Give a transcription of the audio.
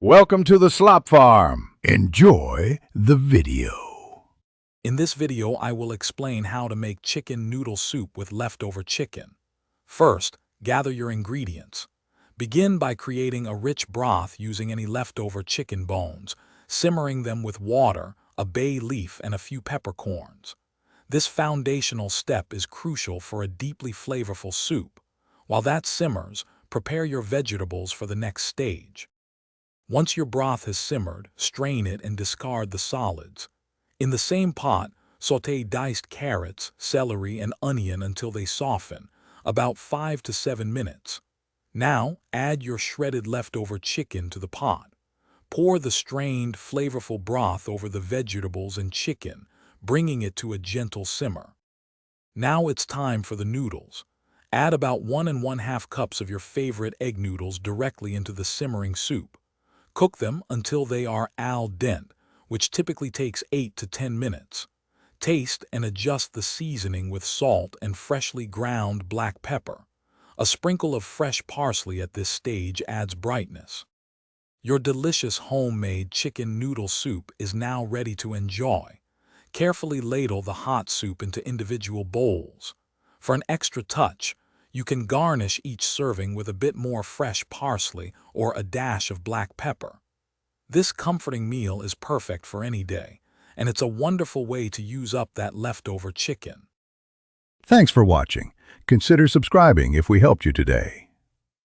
Welcome to the Slop Farm. Enjoy the video. In this video, I will explain how to make chicken noodle soup with leftover chicken. First, gather your ingredients. Begin by creating a rich broth using any leftover chicken bones, simmering them with water, a bay leaf, and a few peppercorns. This foundational step is crucial for a deeply flavorful soup. While that simmers, prepare your vegetables for the next stage. Once your broth has simmered, strain it and discard the solids. In the same pot, sauté diced carrots, celery, and onion until they soften, about 5 to 7 minutes. Now, add your shredded leftover chicken to the pot. Pour the strained, flavorful broth over the vegetables and chicken, bringing it to a gentle simmer. Now it's time for the noodles. Add about 1 1/2 cups of your favorite egg noodles directly into the simmering soup. Cook them until they are al dente, which typically takes 8 to 10 minutes. Taste and adjust the seasoning with salt and freshly ground black pepper. A sprinkle of fresh parsley at this stage adds brightness. Your delicious homemade chicken noodle soup is now ready to enjoy. Carefully ladle the hot soup into individual bowls. For an extra touch, you can garnish each serving with a bit more fresh parsley or a dash of black pepper. This comforting meal is perfect for any day, and it's a wonderful way to use up that leftover chicken. Thanks for watching. Consider subscribing if we helped you today.